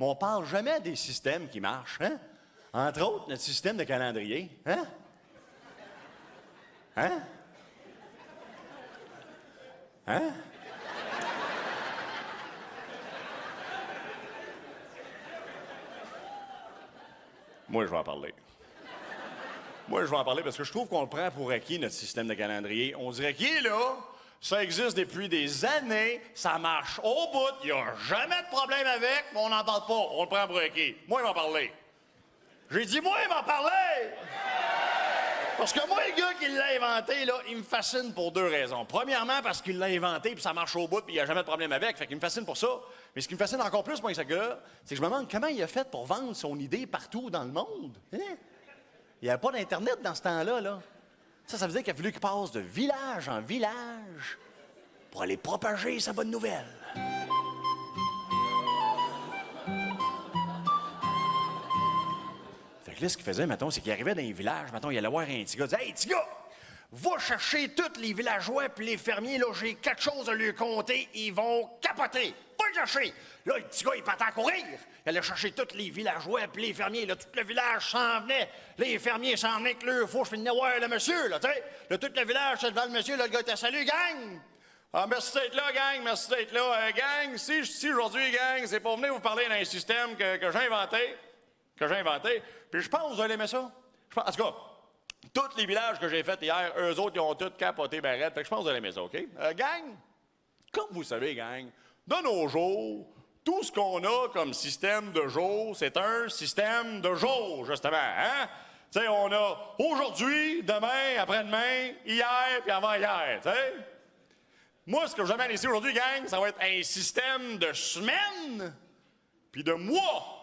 mais on parle jamais des systèmes qui marchent, hein? Entre autres, notre système de calendrier, hein? Hein? Hein? Moi, je vais en parler. Moi, je vais en parler parce que je trouve qu'on le prend pour acquis, notre système de calendrier. On dirait qu'il est là, ça existe depuis des années, ça marche au bout, il n'y a jamais de problème avec, mais on n'en parle pas, on le prend pour acquis. Moi, il va en parler. J'ai dit, moi, il va en parler! Parce que moi, le gars qui l'a inventé, là, il me fascine pour deux raisons. Premièrement, parce qu'il l'a inventé, puis ça marche au bout, puis il n'y a jamais de problème avec, fait qu'il me fascine pour ça. Mais ce qui me fascine encore plus, moi, avec ce gars-là, c'est que je me demande comment il a fait pour vendre son idée partout dans le monde. Hein? Il n'y avait pas d'Internet dans ce temps-là, là. Ça veut dire qu'il a fallu qu'il passe de village en village pour aller propager sa bonne nouvelle. Fait que là, ce qu'il faisait, mettons, c'est qu'il arrivait dans les villages, mettons, il allait voir un petit gars, il disait « Hey, petit gars, va chercher tous les villageois puis les fermiers, là, j'ai quelque chose à lui compter, ils vont capoter. Va le chercher! » Là, le petit gars, il partait à courir. Il allait chercher tous les villageois puis les fermiers, là, tout le village s'en venait. Les fermiers s'en venaient avec leur fourche, puis ils venaient voir le monsieur, là, tu sais. Là, tout le village, c'est devant le monsieur, là, le gars était « Salut, gang! » Ah, merci d'être là, gang, merci d'être là. Gang, si je suis ici aujourd'hui, gang, c'est pour venir vous parler d'un système que j'ai inventé. Puis je pense que vous allez aimer ça. En tout cas, tous les villages que j'ai faits hier, eux autres, ils ont tous capoté barrette. Fait que je pense que vous allez aimer ça, OK? Gang, comme vous savez, gang, de nos jours, tout ce qu'on a comme système de jour, c'est un système de jour, justement, hein? Tu sais, on a aujourd'hui, demain, après-demain, hier, puis avant-hier, tu sais? Moi, ce que je vous amène ici aujourd'hui, gang, ça va être un système de semaine puis de mois.